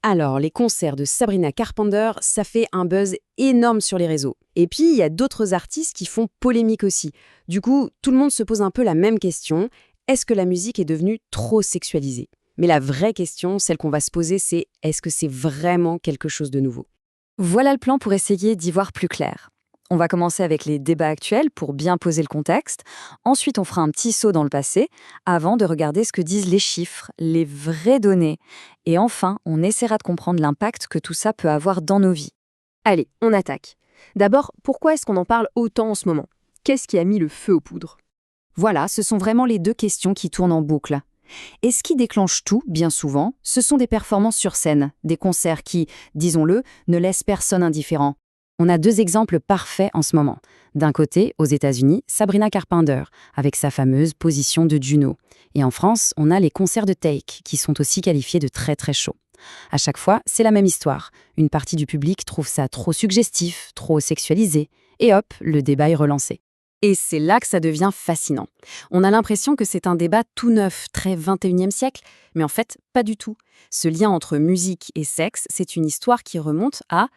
Alors, les concerts de Sabrina Carpenter, ça fait un buzz énorme sur les réseaux. Et puis, il y a d'autres artistes qui font polémique aussi. Du coup, tout le monde se pose un peu la même question. Est-ce que la musique est devenue trop sexualisée? Mais la vraie question, celle qu'on va se poser, c'est est-ce que c'est vraiment quelque chose de nouveau? Voilà le plan pour essayer d'y voir plus clair. On va commencer avec les débats actuels pour bien poser le contexte. Ensuite, on fera un petit saut dans le passé avant de regarder ce que disent les chiffres, les vraies données. Et enfin, on essaiera de comprendre l'impact que tout ça peut avoir dans nos vies. Allez, on attaque. D'abord, pourquoi est-ce qu'on en parle autant en ce moment? Qu'est-ce qui a mis le feu aux poudres? Voilà, ce sont vraiment les deux questions qui tournent en boucle. Et ce qui déclenche tout, bien souvent, ce sont des performances sur scène, des concerts qui, disons-le, ne laissent personne indifférent. On a deux exemples parfaits en ce moment. D'un côté, aux États-Unis, Sabrina Carpenter, avec sa fameuse position de Juno. Et en France, on a les concerts de Take, qui sont aussi qualifiés de très très chauds. À chaque fois, c'est la même histoire. Une partie du public trouve ça trop suggestif, trop sexualisé. Et hop, le débat est relancé. Et c'est là que ça devient fascinant. On a l'impression que c'est un débat tout neuf, très 21e siècle, mais en fait, pas du tout. Ce lien entre musique et sexe, c'est une histoire qui remonte à,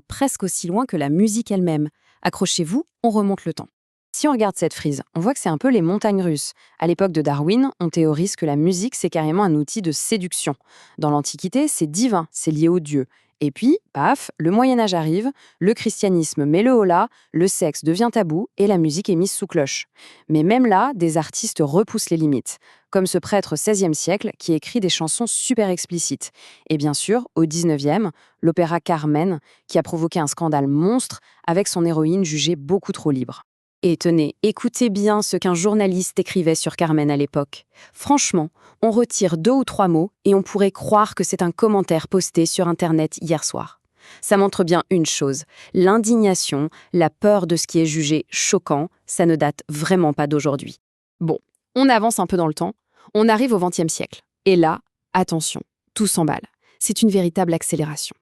presque aussi loin que la musique elle-même. Accrochez-vous, on remonte le temps. Si on regarde cette frise, on voit que c'est un peu les montagnes russes. À l'époque de Darwin, on théorise que la musique, c'est carrément un outil de séduction. Dans l'Antiquité, c'est divin, c'est lié aux dieux. Et puis, paf, le Moyen-Âge arrive, le christianisme met le holà, le sexe devient tabou et la musique est mise sous cloche. Mais même là, des artistes repoussent les limites, comme ce prêtre 16e siècle qui écrit des chansons super explicites. Et bien sûr, au 19e, l'opéra Carmen, qui a provoqué un scandale monstre avec son héroïne jugée beaucoup trop libre. Et tenez, écoutez bien ce qu'un journaliste écrivait sur Carmen à l'époque. Franchement, on retire 2 ou 3 mots et on pourrait croire que c'est un commentaire posté sur Internet hier soir. Ça montre bien une chose, l'indignation, la peur de ce qui est jugé choquant, ça ne date vraiment pas d'aujourd'hui. Bon, on avance un peu dans le temps, on arrive au XXe siècle. Et là, attention, tout s'emballe. C'est une véritable accélération.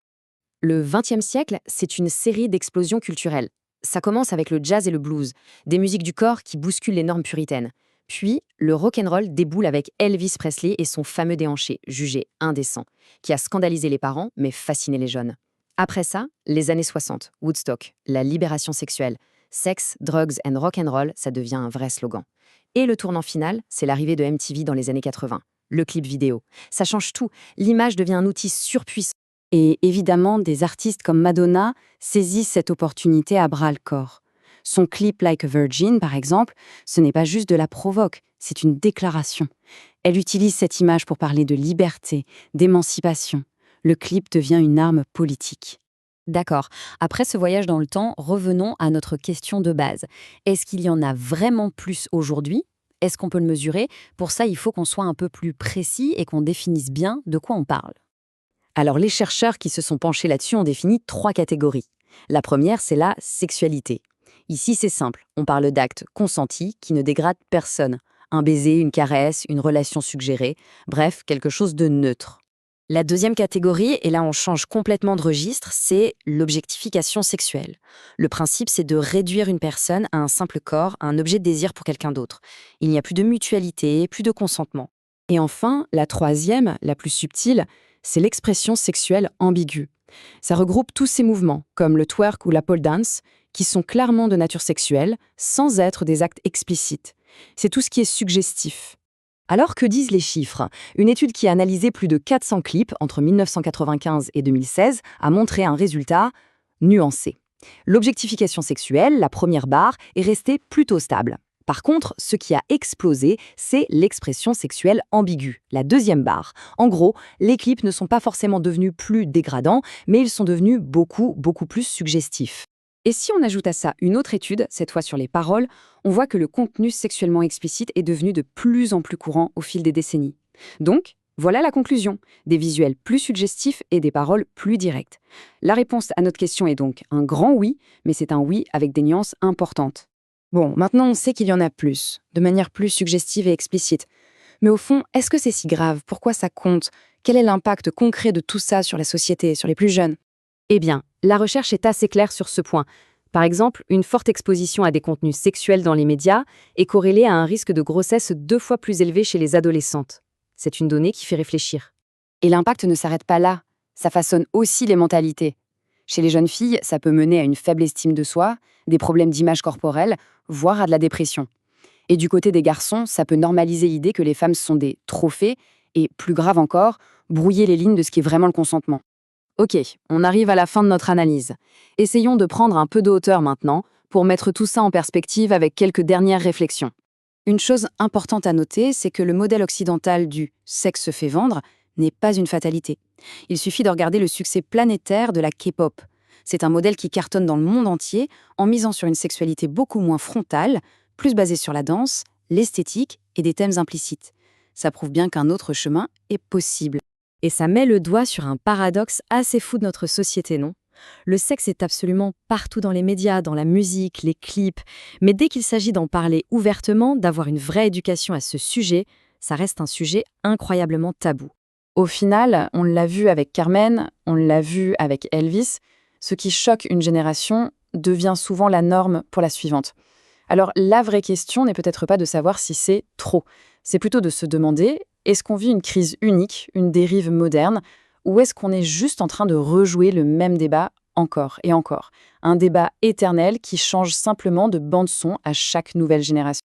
Le XXe siècle, c'est une série d'explosions culturelles. Ça commence avec le jazz et le blues, des musiques du corps qui bousculent les normes puritaines. Puis, le rock'n'roll déboule avec Elvis Presley et son fameux déhanché, jugé indécent, qui a scandalisé les parents mais fasciné les jeunes. Après ça, les années 60, Woodstock, la libération sexuelle. Sex, drugs and rock'n'roll, ça devient un vrai slogan. Et le tournant final, c'est l'arrivée de MTV dans les années 80. Le clip vidéo. Ça change tout. L'image devient un outil surpuissant. Et évidemment, des artistes comme Madonna saisissent cette opportunité à bras-le-corps. Son clip Like a Virgin, par exemple, ce n'est pas juste de la provoque, c'est une déclaration. Elle utilise cette image pour parler de liberté, d'émancipation. Le clip devient une arme politique. D'accord. Après ce voyage dans le temps, revenons à notre question de base. Est-ce qu'il y en a vraiment plus aujourd'hui? Est-ce qu'on peut le mesurer? Pour ça, il faut qu'on soit un peu plus précis et qu'on définisse bien de quoi on parle. Alors, les chercheurs qui se sont penchés là-dessus ont défini 3 catégories. La première, c'est la sexualité. Ici, c'est simple. On parle d'actes consentis qui ne dégradent personne. Un baiser, une caresse, une relation suggérée. Bref, quelque chose de neutre. La deuxième catégorie, et là on change complètement de registre, c'est l'objectification sexuelle. Le principe, c'est de réduire une personne à un simple corps, à un objet de désir pour quelqu'un d'autre. Il n'y a plus de mutualité, plus de consentement. Et enfin, la troisième, la plus subtile, c'est l'expression sexuelle ambiguë. Ça regroupe tous ces mouvements, comme le twerk ou la pole dance, qui sont clairement de nature sexuelle, sans être des actes explicites. C'est tout ce qui est suggestif. Alors que disent les chiffres? Une étude qui a analysé plus de 400 clips entre 1995 et 2016 a montré un résultat nuancé. L'objectification sexuelle, la première barre, est restée plutôt stable. Par contre, ce qui a explosé, c'est l'expression sexuelle ambiguë, la deuxième barre. En gros, les clips ne sont pas forcément devenus plus dégradants, mais ils sont devenus beaucoup plus suggestifs. Et si on ajoute à ça une autre étude, cette fois sur les paroles, on voit que le contenu sexuellement explicite est devenu de plus en plus courant au fil des décennies. Donc, voilà la conclusion, des visuels plus suggestifs et des paroles plus directes. La réponse à notre question est donc un grand oui, mais c'est un oui avec des nuances importantes. Bon, maintenant on sait qu'il y en a plus, de manière plus suggestive et explicite. Mais au fond, est-ce que c'est si grave? Pourquoi ça compte? Quel est l'impact concret de tout ça sur la société, sur les plus jeunes? Eh bien, la recherche est assez claire sur ce point. Par exemple, une forte exposition à des contenus sexuels dans les médias est corrélée à un risque de grossesse 2 fois plus élevé chez les adolescentes. C'est une donnée qui fait réfléchir. Et l'impact ne s'arrête pas là. Ça façonne aussi les mentalités. Chez les jeunes filles, ça peut mener à une faible estime de soi, des problèmes d'image corporelle, voire à de la dépression. Et du côté des garçons, ça peut normaliser l'idée que les femmes sont des trophées et, plus grave encore, brouiller les lignes de ce qui est vraiment le consentement. Ok, on arrive à la fin de notre analyse. Essayons de prendre un peu de hauteur maintenant pour mettre tout ça en perspective avec quelques dernières réflexions. Une chose importante à noter, c'est que le modèle occidental du « sexe se fait vendre » n'est pas une fatalité. Il suffit de regarder le succès planétaire de la K-pop. C'est un modèle qui cartonne dans le monde entier en misant sur une sexualité beaucoup moins frontale, plus basée sur la danse, l'esthétique et des thèmes implicites. Ça prouve bien qu'un autre chemin est possible. Et ça met le doigt sur un paradoxe assez fou de notre société, non? Le sexe est absolument partout dans les médias, dans la musique, les clips, mais dès qu'il s'agit d'en parler ouvertement, d'avoir une vraie éducation à ce sujet, ça reste un sujet incroyablement tabou. Au final, on l'a vu avec Carmen, on l'a vu avec Elvis, ce qui choque une génération devient souvent la norme pour la suivante. Alors la vraie question n'est peut-être pas de savoir si c'est trop, c'est plutôt de se demander, est-ce qu'on vit une crise unique, une dérive moderne, ou est-ce qu'on est juste en train de rejouer le même débat encore et encore? Un débat éternel qui change simplement de bande-son à chaque nouvelle génération.